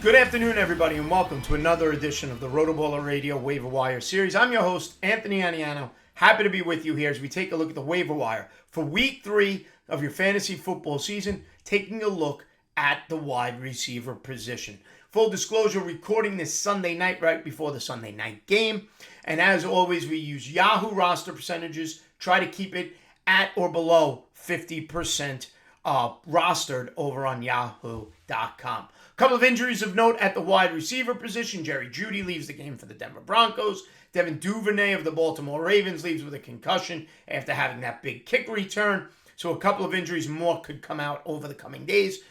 Good afternoon, everybody, and welcome to another edition of the Rotoballer Radio Waiver Wire series. I'm your host, Anthony Aniano. Happy to be with you here as we take a look at the waiver wire for Week 3 of your fantasy football season, taking a look at the wide receiver position. Full disclosure, recording this Sunday night right before the Sunday night game. And as always, we use Yahoo roster percentages, try to keep it at or below 50% rostered over on yahoo.com. A couple of injuries of note at the wide receiver position. Jerry Jeudy leaves the game for the Denver Broncos. Devin Duvernay of the Baltimore Ravens leaves with a concussion after having that big kick return. So a couple of injuries more could come out over the coming days.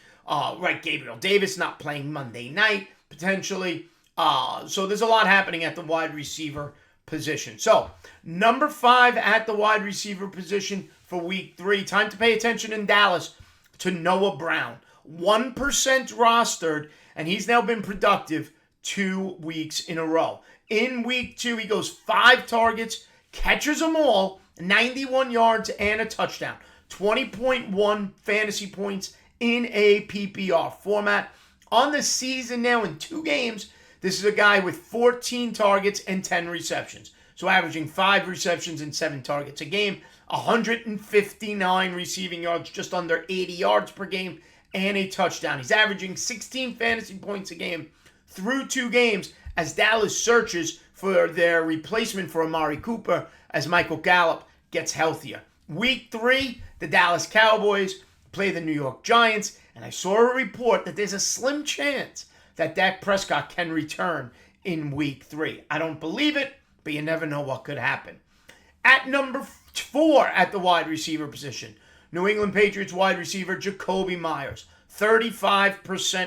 Gabriel Davis not playing Monday night, potentially. So there's a lot happening at the wide receiver position. So, number 5 at the wide receiver position for Week 3. Time to pay attention in Dallas to Noah Brown. 1% rostered, and he's now been productive 2 weeks in a row. In Week 2, he goes 5 targets, catches them all, 91 yards and a touchdown. 20.1 fantasy points in a PPR format. On the season now in 2 games, this is a guy with 14 targets and 10 receptions. So averaging 5 receptions and 7 targets a game, 159 receiving yards, just under 80 yards per game, and a touchdown. He's averaging 16 fantasy points a game through 2 games as Dallas searches for their replacement for Amari Cooper as Michael Gallup gets healthier. Week 3, the Dallas Cowboys play the New York Giants, and I saw a report that there's a slim chance that Dak Prescott can return in Week 3. I don't believe it, but you never know what could happen. At number 4 at the wide receiver position, New England Patriots wide receiver Jacoby Myers, 35%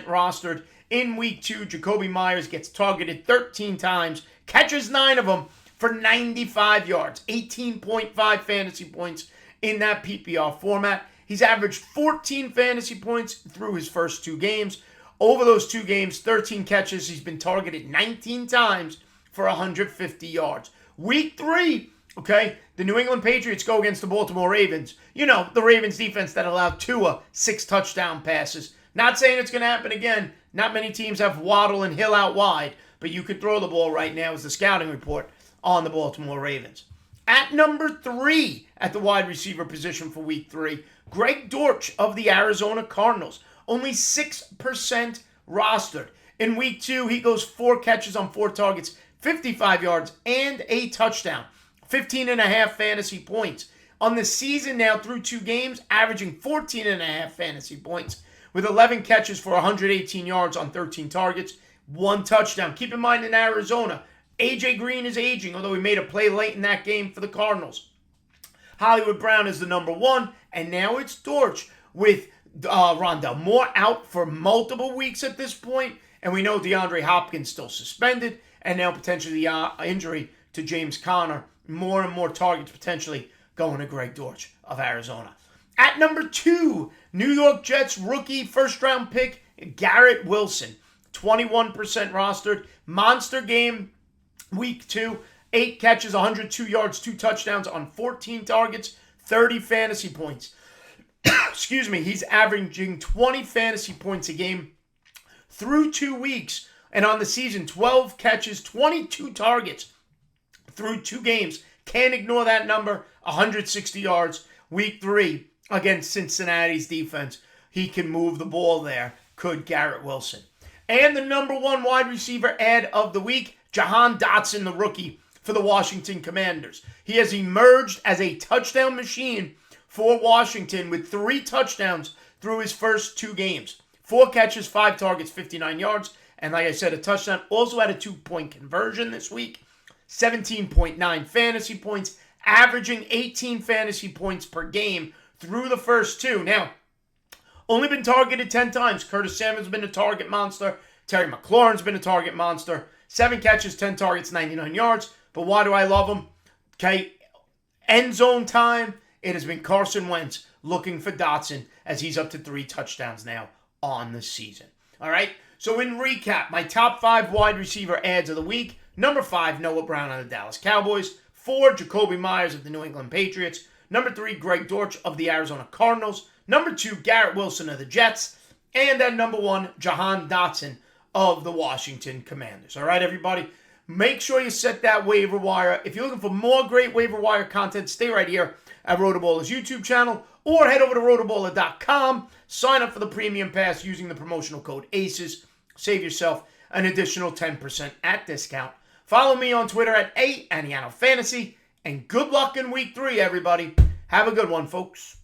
rostered. In Week 2, Jacoby Myers gets targeted 13 times, catches 9 of them for 95 yards, 18.5 fantasy points in that PPR format. He's averaged 14 fantasy points through his first 2 games. Over those 2 games, 13 catches. He's been targeted 19 times for 150 yards. Week 3, the New England Patriots go against the Baltimore Ravens. You know, the Ravens defense that allowed Tua 6 touchdown passes. Not saying it's going to happen again. Not many teams have Waddle and Hill out wide, but you could throw the ball right now as the scouting report on the Baltimore Ravens. At number 3 at the wide receiver position for Week 3, Greg Dortch of the Arizona Cardinals. Only 6% rostered. In Week 2, he goes 4 catches on 4 targets, 55 yards, and a touchdown. 15.5 fantasy points. On the season now, through 2 games, averaging 14.5 fantasy points with 11 catches for 118 yards on 13 targets, 1 touchdown. Keep in mind in Arizona, A.J. Green is aging, although he made a play late in that game for the Cardinals. Hollywood Brown is the number 1, and now it's Dortch with Rondell Moore out for multiple weeks at this point, and we know DeAndre Hopkins still suspended, and now potentially the injury to James Conner. More and more targets potentially going to Greg Dortch of Arizona. At number 2, New York Jets rookie first-round pick Garrett Wilson. 21% rostered. Monster game, Week 2. 8 catches, 102 yards, 2 touchdowns on 14 targets, 30 fantasy points. He's averaging 20 fantasy points a game through 2 weeks. And on the season, 12 catches, 22 targets through 2 games. Can't ignore that number. 160 yards. Week 3 against Cincinnati's defense. He can move the ball there. Could Garrett Wilson. And the number 1 wide receiver ad of the week, Jahan Dotson, the rookie for the Washington Commanders. He has emerged as a touchdown machine for Washington with 3 touchdowns through his first 2 games. 4 catches, 5 targets, 59 yards. And like I said, a touchdown. Also had a 2-point conversion this week. 17.9 fantasy points, averaging 18 fantasy points per game through the first 2. Now, only been targeted 10 times. Curtis Samuel's been a target monster. Terry McLaurin's been a target monster. 7 catches, 10 targets, 99 yards. But why do I love him? End zone time. It has been Carson Wentz looking for Dotson as he's up to 3 touchdowns now on the season. All right. So in recap, my top 5 wide receiver ads of the week. Number 5, Noah Brown of the Dallas Cowboys. 4, Jacoby Myers of the New England Patriots. Number 3, Greg Dortch of the Arizona Cardinals. Number 2, Garrett Wilson of the Jets. And then number 1, Jahan Dotson of the Washington Commanders. All right, everybody? Make sure you set that waiver wire. If you're looking for more great waiver wire content, stay right here at Rotoballer's YouTube channel or head over to rotoballer.com. Sign up for the premium pass using the promotional code ACES. Save yourself an additional 10% at discount. Follow me on Twitter at @Aniano Fantasy. And good luck in week 3, everybody. Have a good one, folks.